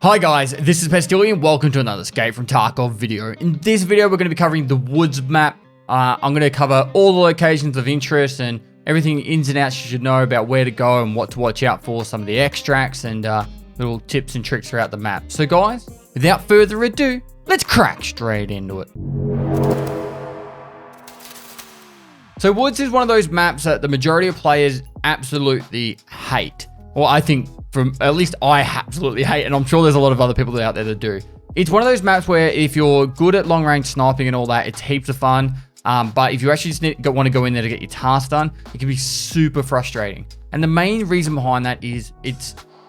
Hi guys, this is Pestily and welcome to another Escape from Tarkov video. In this video we're going to be covering the woods map. I'm going to cover all the locations of interest and everything ins and outs you should know about where to go and what to watch out for, some of the extracts and little tips and tricks throughout the map. So guys, without further ado, let's crack straight into it. So woods is one of those maps that the majority of players absolutely hate. Well, I think at least I absolutely hate, and I'm sure there's a lot of other people out there that do. It's one of those maps where if you're good at long range sniping and all that, it's heaps of fun. But if you actually just want to go in there to get your task done, it can be super frustrating. And the main reason behind that is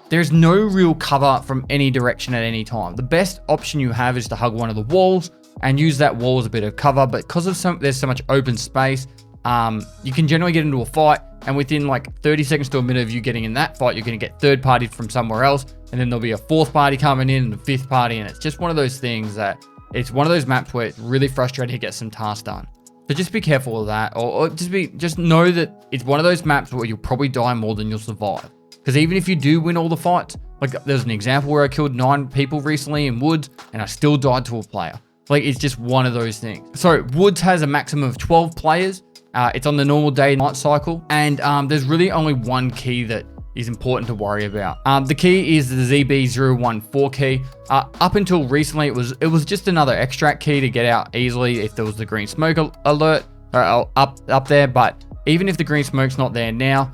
there's no real cover from any direction at any time. The best option you have is to hug one of the walls and use that wall as a bit of cover. But because of there's so much open space, you can generally get into a fight, and within like 30 seconds to a minute of you getting in that fight, you're going to get third partied from somewhere else, and then there'll be a fourth party coming in and a fifth party, and it's just one of those things that it's one of those maps where it's really frustrating to get some tasks done. So just be careful of that, or just know that it's one of those maps where you'll probably die more than you'll survive. Because even if you do win all the fights, like there's an example where I killed 9 people recently in woods, and I still died to a player. Like it's just one of those things. So woods has a maximum of 12 players. It's on the normal day night cycle, and there's really only one key that is important to worry about. The key is the ZB014 key. Up until recently, it was just another extract key to get out easily if there was the green smoke alert up there. But even if the green smoke's not there now,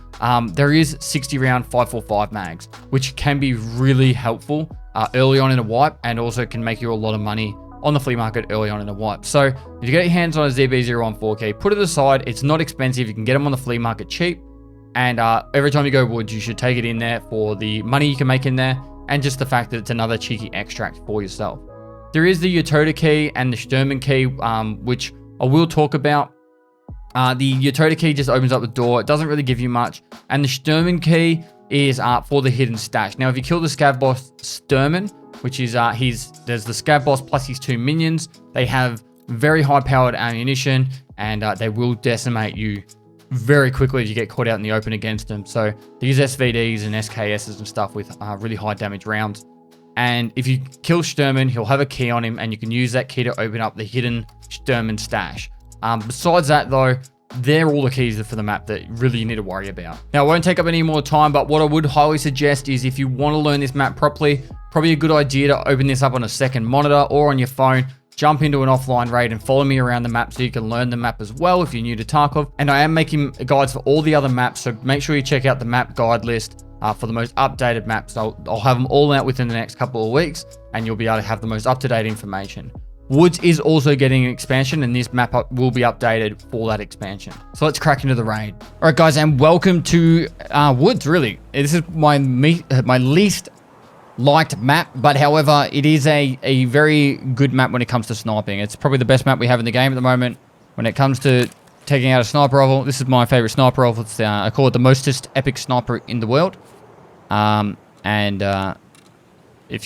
there is 60 round 545 mags, which can be really helpful early on in a wipe, and also can make you a lot of money on the flea market early on in a wipe. So if you get your hands on a ZB014 key, put it aside. It's not expensive. You can get them on the flea market cheap. And every time you go woods, you should take it in there for the money you can make in there, and just the fact that it's another cheeky extract for yourself. There is the Yatoda key and the Shturman key, which I will talk about. The Yatoda key just opens up the door. It doesn't really give you much. And the Shturman key is for the hidden stash. Now, if you kill the scav boss Shturman, which is there's the scav boss plus his 2 minions. They have very high powered ammunition, and they will decimate you very quickly if you get caught out in the open against them. So they use SVDs and SKSs and stuff with really high damage rounds. And if you kill Shturman, he'll have a key on him, and you can use that key to open up the hidden Shturman stash. Besides that though, they're all the keys for the map that really you need to worry about. Now, I won't take up any more time, but what I would highly suggest is if you want to learn this map properly, probably a good idea to open this up on a second monitor or on your phone, jump into an offline raid and follow me around the map so you can learn the map as well if you're new to Tarkov. And I am making guides for all the other maps, so make sure you check out the map guide list for the most updated maps. I'll have them all out within the next couple of weeks, and you'll be able to have the most up-to-date information. Woods is also getting an expansion, and this map will be updated for that expansion. So let's crack into the raid. All right, guys, and welcome to Woods, really. This is my least liked map, but however, it is a very good map when it comes to sniping. It's probably the best map we have in the game at the moment. When it comes to taking out a sniper rifle, this is my favorite sniper rifle. It's, I call it the mostest epic sniper in the world. If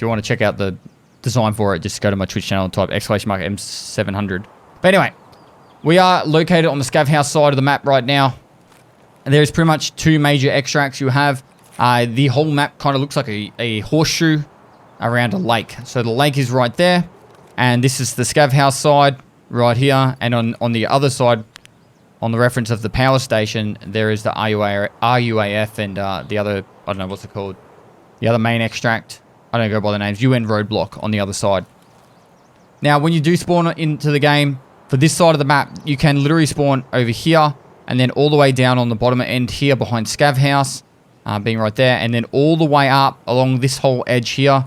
you want to check out the design for it, just go to my Twitch channel and type !M700. But anyway, we are located on the scav house side of the map right now. And there's pretty much 2 major extracts you have. The whole map kind of looks like a horseshoe around a lake. So the lake is right there, and this is the scav house side right here. And on the other side, on the reference of the power station, there is the RUAF and the other, I don't know what's it called, the other main extract. I don't go by the names. UN Roadblock on the other side. Now, when you do spawn into the game, for this side of the map, you can literally spawn over here, and then all the way down on the bottom end here behind Scav House, being right there, and then all the way up along this whole edge here,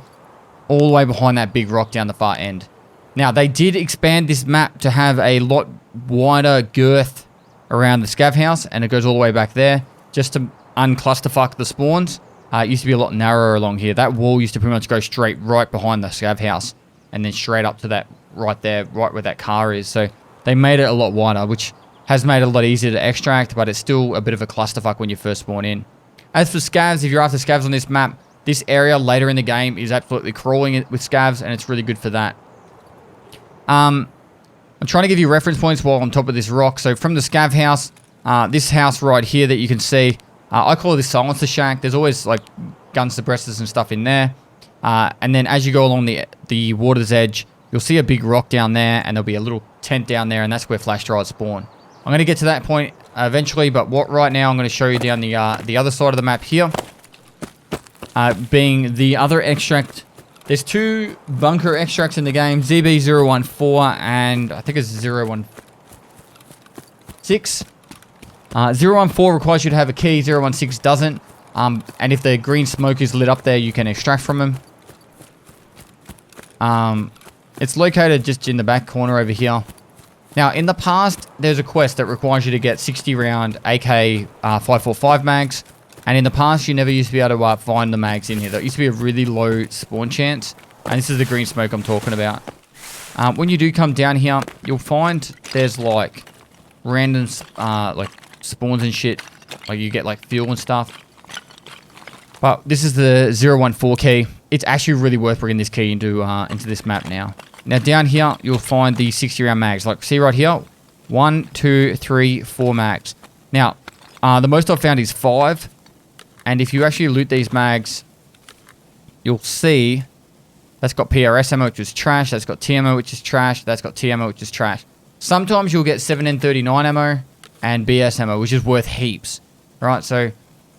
all the way behind that big rock down the far end. Now, they did expand this map to have a lot wider girth around the Scav House, and it goes all the way back there, just to unclusterfuck the spawns. It used to be a lot narrower along here. That wall used to pretty much go straight right behind the scav house, and then straight up to that right there, right where that car is. So they made it a lot wider, which has made it a lot easier to extract, but it's still a bit of a clusterfuck when you first spawn in. As for scavs, if you're after scavs on this map, this area later in the game is absolutely crawling with scavs, and it's really good for that. I'm trying to give you reference points while on top of this rock. So from the scav house, this house right here that you can see, I call it the silencer shack. There's always like gun suppressors and stuff in there. And then as you go along the water's edge, you'll see a big rock down there, and there'll be a little tent down there, and that's where flash drives spawn. I'm going to get to that point eventually, but right now I'm going to show you down the other side of the map here. Being the other extract. There's 2 bunker extracts in the game, ZB014 and I think it's 016. 014 requires you to have a key, 016 doesn't. And if the green smoke is lit up there, you can extract from them. It's located just in the back corner over here. Now, in the past, there's a quest that requires you to get 60 round AK 545 mags. And in the past, you never used to be able to find the mags in here. There used to be a really low spawn chance. And this is the green smoke I'm talking about. When you do come down here, you'll find there's like random like spawns and shit. Like you get like fuel and stuff. But this is the 014 key. It's actually really worth bringing this key into this map now. Now down here, you'll find the 60 round mags. Like see right here, 1, 2, 3, 4 mags. Now, the most I've found is 5. And if you actually loot these mags, you'll see that's got PRS ammo, which is trash. That's got T ammo, which is trash. That's got T ammo, which is trash. Sometimes you'll get 7N39 ammo and BS ammo, which is worth heaps. Right, so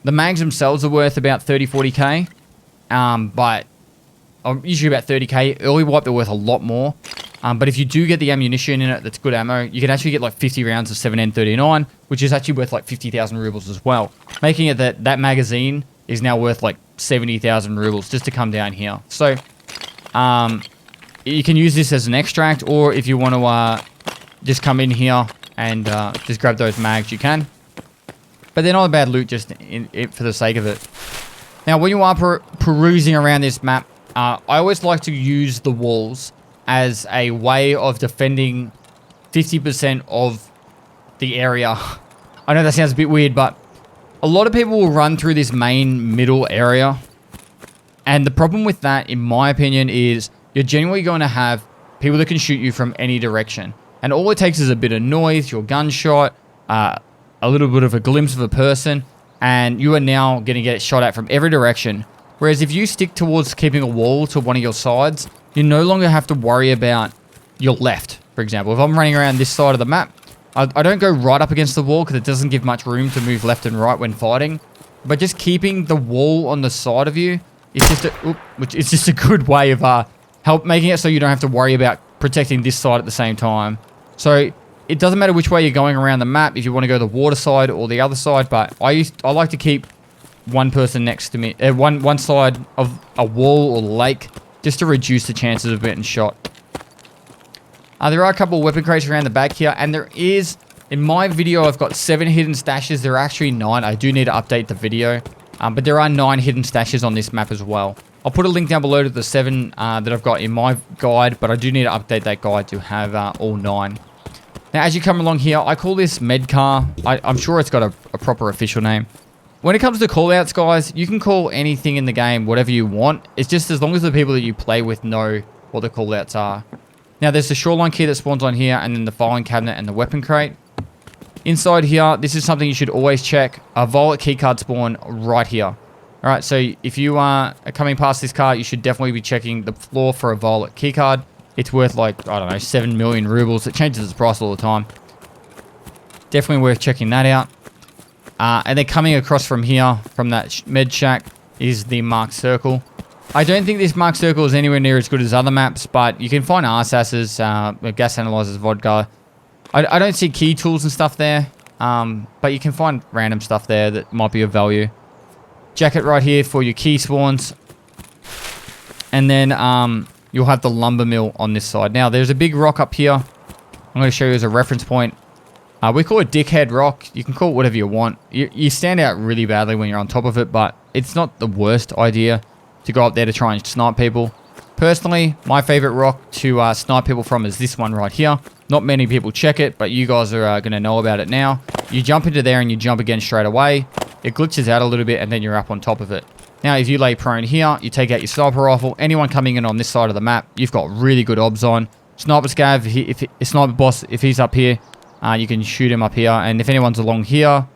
the mags themselves are worth about 30, 40k. But usually about 30k. Early wipe, they're worth a lot more. But if you do get the ammunition in it that's good ammo, you can actually get like 50 rounds of 7N39, which is actually worth like 50,000 rubles as well. Making it that magazine is now worth like 70,000 rubles just to come down here. So, you can use this as an extract, or if you want to just come in here and just grab those mags, you can. But they're not a bad loot just for the sake of it. Now, when you are perusing around this map, I always like to use the walls as a way of defending 50% of the area. I know that sounds a bit weird, but a lot of people will run through this main middle area. And the problem with that, in my opinion, is you're generally going to have people that can shoot you from any direction. And all it takes is a bit of noise, your gunshot, a little bit of a glimpse of a person, and you are now going to get shot at from every direction. Whereas if you stick towards keeping a wall to one of your sides, you no longer have to worry about your left, for example. If I'm running around this side of the map, I don't go right up against the wall because it doesn't give much room to move left and right when fighting. But just keeping the wall on the side of you is just a good way of making it so you don't have to worry about protecting this side at the same time. So it doesn't matter which way you're going around the map, if you want to go the water side or the other side, but I like to keep one person next to me, one side of a wall or lake, just to reduce the chances of getting shot. There are a couple of weapon crates around the back here, and there is, in my video, I've got 7 hidden stashes. There are actually 9. I do need to update the video, but there are 9 hidden stashes on this map as well. I'll put a link down below to the 7 that I've got in my guide, but I do need to update that guide to have all 9. Now, as you come along here, I call this med car. I'm sure it's got a proper official name. When it comes to callouts, guys, you can call anything in the game whatever you want. It's just as long as the people that you play with know what the callouts are. Now, there's the shoreline key that spawns on here, and then the filing cabinet and the weapon crate. Inside here, this is something you should always check. A violet keycard spawn right here. Alright, so if you are coming past this car, you should definitely be checking the floor for a violet keycard. It's worth like, I don't know, 7 million rubles. It changes its price all the time. Definitely worth checking that out. And then coming across from here, from that med shack, is the marked circle. I don't think this marked circle is anywhere near as good as other maps, but you can find RSASs, gas analyzers, vodka. I don't see key tools and stuff there, but you can find random stuff there that might be of value. Jacket right here for your key spawns. And then you'll have the lumber mill on this side. Now, there's a big rock up here. I'm going to show you as a reference point. We call it Dickhead Rock. You can call it whatever you want. You stand out really badly when you're on top of it, but it's not the worst idea to go up there to try and snipe people. Personally, my favorite rock to snipe people from is this one right here. Not many people check it, but you guys are going to know about it now. You jump into there and you jump again straight away. It glitches out a little bit and then you're up on top of it. Now, if you lay prone here, you take out your sniper rifle. Anyone coming in on this side of the map, you've got really good obs on. Sniper scav, sniper boss, if he's up here, you can shoot him up here. And if anyone's along here,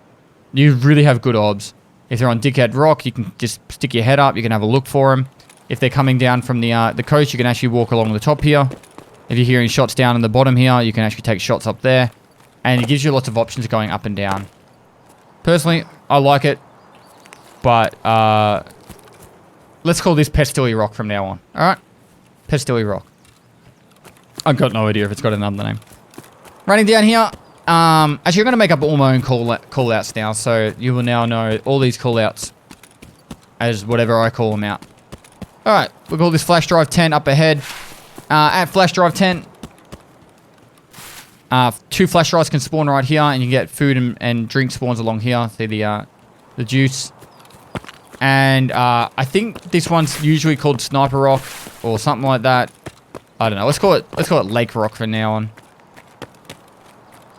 you really have good obs. If they're on Dickhead Rock, you can just stick your head up. You can have a look for him. if they're coming down from the coast, you can actually walk along the top here. If you're hearing shots down in the bottom here, you can actually take shots up there. And it gives you lots of options going up and down. Personally, I like it. But, let's call this Pestily Rock from now on. Alright? Pestily Rock. I've got no idea if it's got another name. Running down here. Actually, I'm going to make up all my own call-outs now. So, you will now know all these call-outs as whatever I call them out. Alright, we'll call this flash drive 10 up ahead. At flash drive 10, 2 flash drives can spawn right here, and you can get food and drink spawns along here. See the juice. And I think this one's usually called Sniper Rock or something like that. I don't know. Let's call it Lake Rock from now on.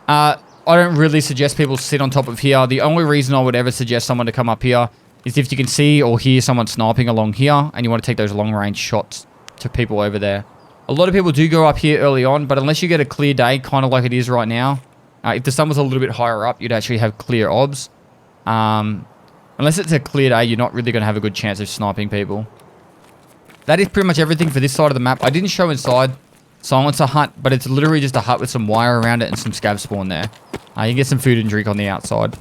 I don't really suggest people sit on top of here. The only reason I would ever suggest someone to come up here is if you can see or hear someone sniping along here, and you want to take those long-range shots to people over there. A lot of people do go up here early on, but unless you get a clear day, kind of like it is right now, if the sun was a little bit higher up, you'd actually have clear obs. Unless it's a clear day, you're not really going to have a good chance of sniping people. That is pretty much everything for this side of the map. I didn't show inside Silencer Hut, but it's literally just a hut with some wire around it and some scav spawn there. You can get some food and drink on the outside.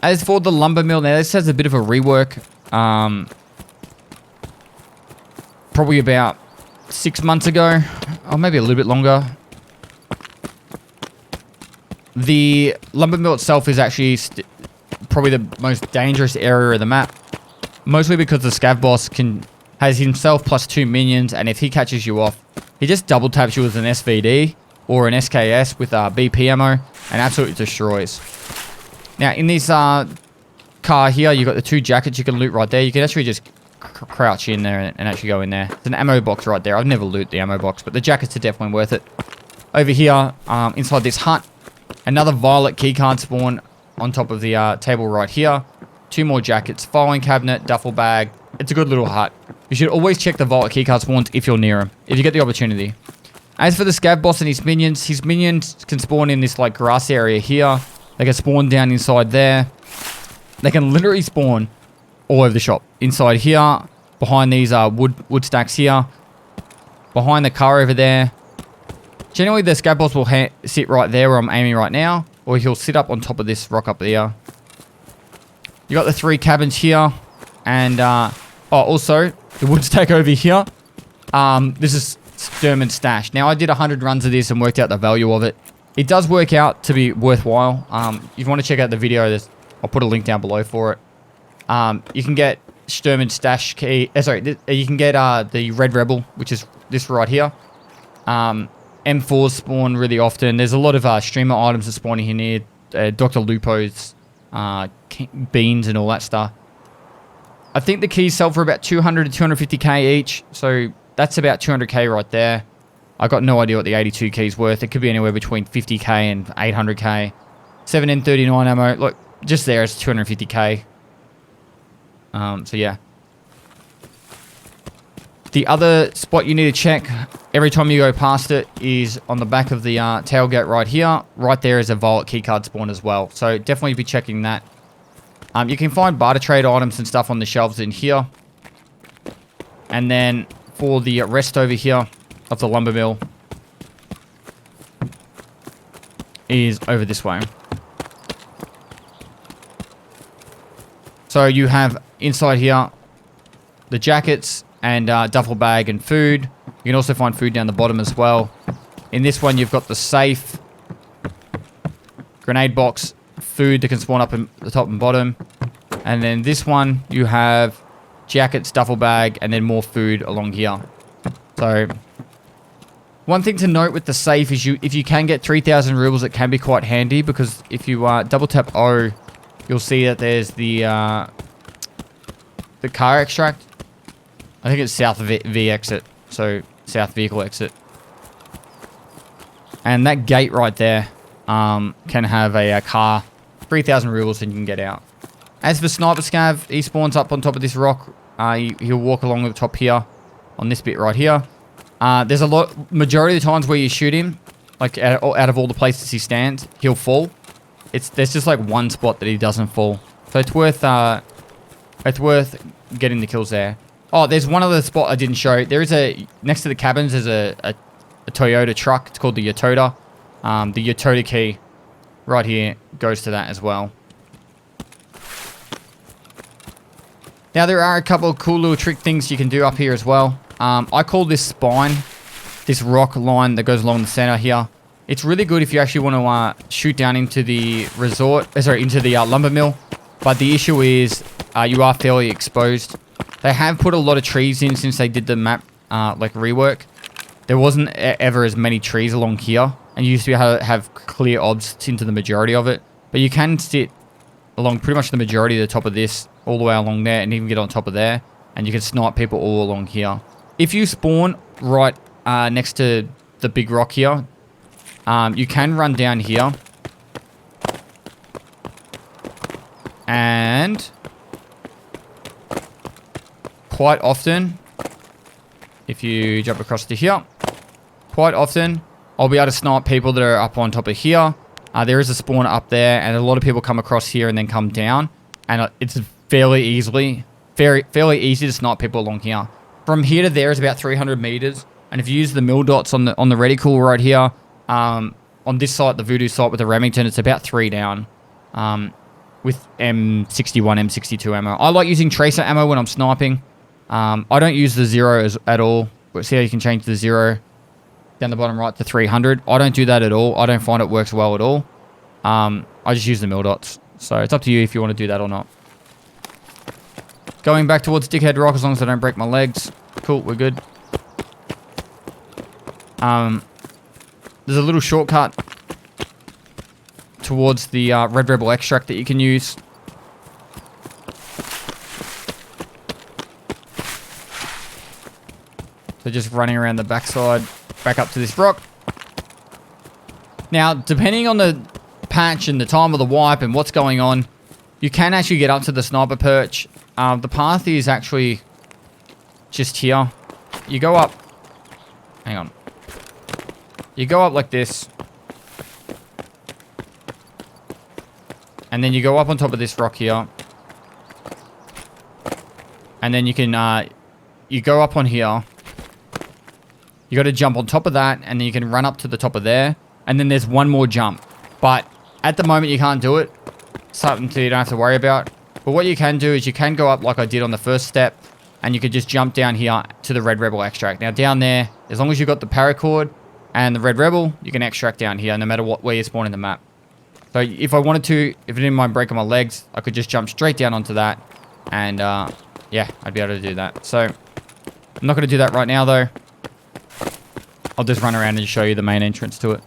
As for the lumber mill, now this has a bit of a rework. Probably about 6 months ago, or maybe a little bit longer. The lumber mill itself is actually probably the most dangerous area of the map. Mostly because the scav boss has himself plus 2 minions, and if he catches you off, he just double taps you with an SVD or an SKS with BP ammo and absolutely destroys. Now in this car here, you've got the 2 jackets you can loot right there. You can actually just crouch in there and actually go in there. There's an ammo box right there. I've never looted the ammo box, but the jackets are definitely worth it. Over here, inside this hut, another violet keycard spawn on top of the table right here. 2 more jackets, filing cabinet, duffel bag. It's a good little hut. You should always check the violet keycard spawns if you're near them, if you get the opportunity. As for the scav boss and his minions can spawn in this like grass area here. They can spawn down inside there. They can literally spawn all over the shop. Inside here, behind these wood stacks here, behind the car over there. Generally, the scav boss will sit right there where I'm aiming right now, or he'll sit up on top of this rock up there. You got the 3 cabins here, and also the wood stack over here. This is Shturman's stash. Now, I did 100 runs of this and worked out the value of it. It does work out to be worthwhile. If you want to check out the video, I'll put a link down below for it. You can get Shturman's stash key. You can get the Red Rebel, which is this right here. M4s spawn really often. There's a lot of streamer items that spawn in here. Dr. Lupo's beans and all that stuff. I think the keys sell for about 200 to 250k each. So that's about 200k right there. I got no idea what the 82 keys worth. It could be anywhere between 50k and 800k. 7N39 ammo. Look, just there it's 250k. So yeah. The other spot you need to check every time you go past it is on the back of the tailgate right here. Right there is a violet keycard spawn as well. So definitely be checking that. You can find barter trade items and stuff on the shelves in here. And then for the rest over here of the lumber mill is over this way. So you have inside here the jackets and duffel bag and food. You can also find food down the bottom as well. In this one, you've got the safe, grenade box, food that can spawn up in the top and bottom. And then this one, you have jackets, duffel bag, and then more food along here. So, one thing to note with the safe is if you can get 3,000 rubles, it can be quite handy, because if you double tap O, you'll see that there's the car extract. I think it's south of V exit, so south vehicle exit. And that gate right there can have a car, 3,000 rubles, and you can get out. As for Sniper Scav, he spawns up on top of this rock. He'll walk along the top here, on this bit right here. There's majority of the times where you shoot him, like out of all the places he stands, he'll fall. There's just like one spot that he doesn't fall. So it's worth getting the kills there. Oh, there's one other spot I didn't show. There is next to the cabins, there's a Toyota truck. It's called the Yatoda. The Yatoda key right here goes to that as well. Now, there are a couple of cool little trick things you can do up here as well. I call this spine, this rock line that goes along the center here. It's really good if you actually want to shoot down into the into the lumber mill. But the issue is you are fairly exposed. They have put a lot of trees in since they did the map like rework. There wasn't ever as many trees along here, and you used to be able to have clear obs into the majority of it. But you can sit along pretty much the majority of the top of this, all the way along there, and even get on top of there, and you can snipe people all along here. If you spawn right next to the big rock here, you can run down here, and quite often, if you jump across to here, quite often I'll be able to snipe people that are up on top of here. There is a spawner up there, and a lot of people come across here and then come down, and it's fairly easy to snipe people along here. From here to there is about 300 meters, and if you use the mill dots on the reticle right here, on this site, the Voodoo site with the Remington, it's about 3 down, with M61, M62 ammo. I like using tracer ammo when I'm sniping. I don't use the 0 at all. But see how you can change the 0 down the bottom right to 300. I don't do that at all. I don't find it works well at all. I just use the mill dots. So it's up to you if you want to do that or not. Going back towards Dickhead Rock, as long as I don't break my legs. Cool, we're good. There's a little shortcut towards the Red Rebel Extract that you can use. So just running around the backside, back up to this rock. Now, depending on the patch and the time of the wipe and what's going on, you can actually get up to the sniper perch. The path is actually just here. You go up. Hang on. You go up like this. And then you go up on top of this rock here. And then you can, you go up on here. You got to jump on top of that, and then you can run up to the top of there. And then there's one more jump. But at the moment, you can't do it. Something you don't have to worry about. But what you can do is you can go up like I did on the first step, and you could just jump down here to the Red Rebel Extract. Now, down there, as long as you've got the paracord and the Red Rebel, you can extract down here no matter where you spawn in the map. So if I wanted to, if I didn't mind breaking my legs, I could just jump straight down onto that. And yeah, I'd be able to do that. So I'm not going to do that right now, though. I'll just run around and show you the main entrance to it.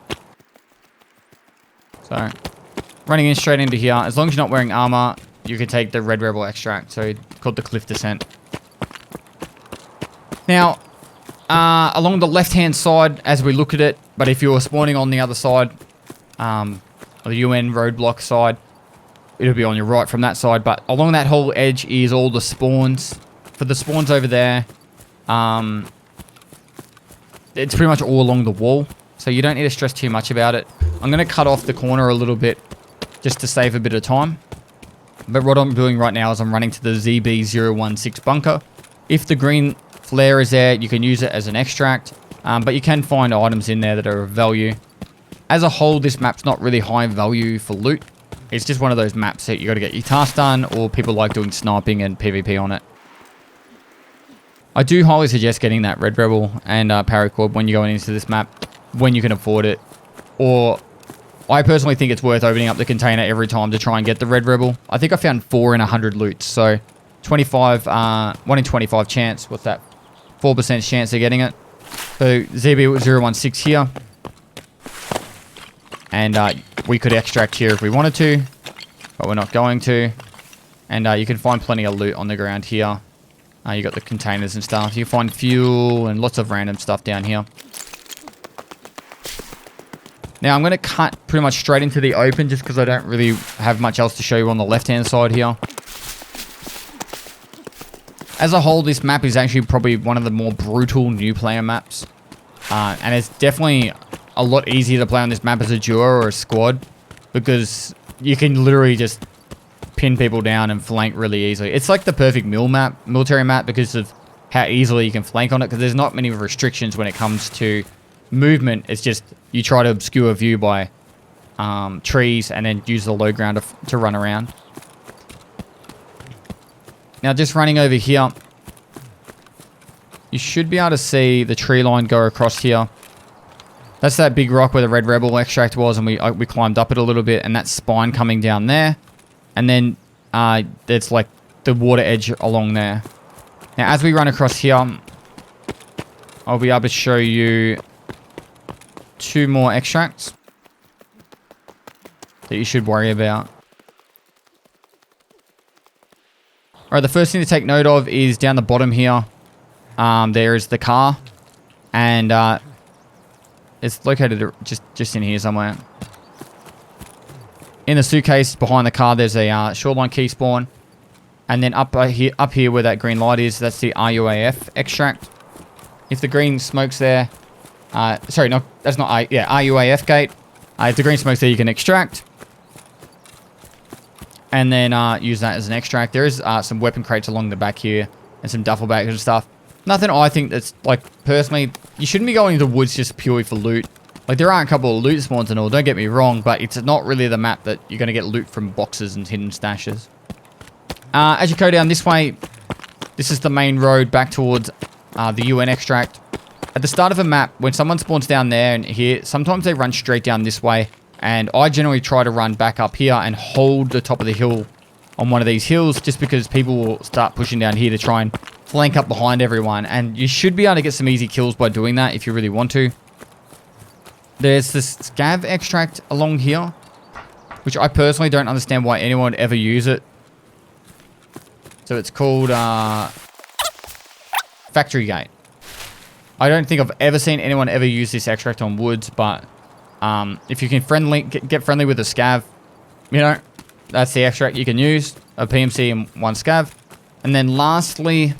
So, running in straight into here. As long as you're not wearing armor, you can take the Red Rebel Extract. So, it's called the Cliff Descent. Now, along the left-hand side, as we look at it, but if you're spawning on the other side, the UN Roadblock side, it'll be on your right from that side. But along that whole edge is all the spawns. For the spawns over there, it's pretty much all along the wall, so you don't need to stress too much about it. I'm going to cut off the corner a little bit just to save a bit of time. But what I'm doing right now is I'm running to the ZB016 bunker. If the green flare is there, you can use it as an extract, but you can find items in there that are of value. As a whole, this map's not really high value for loot. It's just one of those maps that you got to get your task done, or people like doing sniping and PvP on it. I do highly suggest getting that Red Rebel and paracord when you're going into this map, when you can afford it. Or, I personally think it's worth opening up the container every time to try and get the Red Rebel. I think I found 4 in 100 loots, so 25, 1 in 25 chance. What's that? 4% chance of getting it. So, ZB016 here. And we could extract here if we wanted to, but we're not going to. And you can find plenty of loot on the ground here. You got the containers and stuff. You find fuel and lots of random stuff down here. Now I'm going to cut pretty much straight into the open just because I don't really have much else to show you on the left-hand side here. As a whole, this map is actually probably one of the more brutal new player maps. And it's definitely a lot easier to play on this map as a duo or a squad, because you can literally just pin people down and flank really easily. It's like the perfect military map because of how easily you can flank on it, because there's not many restrictions when it comes to movement. It's just you try to obscure view by trees and then use the low ground to run around. Now just running over here, you should be able to see the tree line go across here. That's that big rock where the Red Rebel extract was, and we climbed up it a little bit, and that spine coming down there. And then it's like the water edge along there. Now as we run across here, I'll be able to show you 2 more extracts that you should worry about. Alright, the first thing to take note of is down the bottom here. There is the car, and it's located just in here somewhere. In the suitcase behind the car, there's a shoreline key spawn, and then up here where that green light is, that's the RUAF extract. If the green smoke's there, sorry, no, that's not RUAF gate. If the green smoke's there, you can extract, and then use that as an extract. There is some weapon crates along the back here, and some duffel bags and stuff. Nothing I think that's, like, personally, you shouldn't be going into the woods just purely for loot. Like, there are a couple of loot spawns and all, don't get me wrong, but it's not really the map that you're going to get loot from boxes and hidden stashes. As you go down this way, this is the main road back towards the UN extract. At the start of a map, when someone spawns down there and here, sometimes they run straight down this way, and I generally try to run back up here and hold the top of the hill on one of these hills, just because people will start pushing down here to try and flank up behind everyone, and you should be able to get some easy kills by doing that if you really want to. There's this scav extract along here, which I personally don't understand why anyone would ever use it. So it's called Factory Gate. I don't think I've ever seen anyone ever use this extract on woods, but if you can get friendly with a scav, you know, that's the extract you can use, a PMC and 1 scav. And then lastly,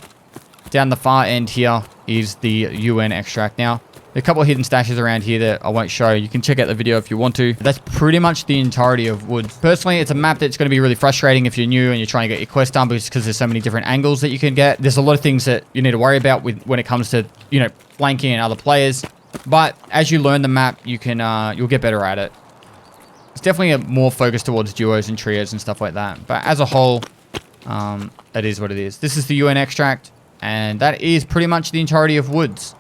down the far end here is the UN extract. Now, there are a couple of hidden stashes around here that I won't show. You can check out the video if you want to. That's pretty much the entirety of woods. Personally, it's a map that's going to be really frustrating if you're new and you're trying to get your quest done, because there's so many different angles that you can get. There's a lot of things that you need to worry about when it comes to, you know, flanking and other players. But as you learn the map, you can you'll get better at it. It's definitely more focused towards duos and trios and stuff like that. But as a whole, that is what it is. This is the UN extract, and that is pretty much the entirety of woods.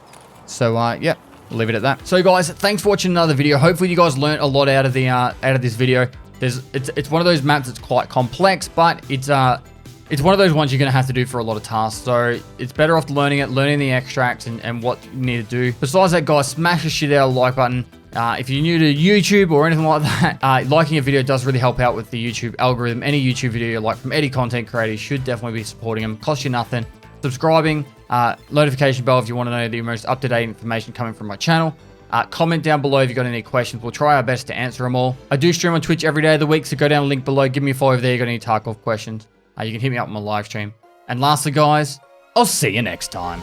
So yeah, we'll leave it at that. So guys, thanks for watching another video. Hopefully you guys learned a lot out of this video. It's one of those maps that's quite complex, but it's one of those ones you're going to have to do for a lot of tasks. So it's better off learning the extracts and what you need to do. Besides that, guys, smash the shit out of the like button. If you're new to YouTube or anything like that, liking a video does really help out with the YouTube algorithm. Any YouTube video you like from any content creator, you should definitely be supporting them. Costs you nothing. Subscribing, notification bell if you want to know the most up-to-date information coming from my channel. Comment down below if you've got any questions. We'll try our best to answer them all. I do stream on Twitch every day of the week, so go down the link below. Give me a follow over there. You got any Tarkov questions? You can hit me up on my live stream. And lastly, guys, I'll see you next time.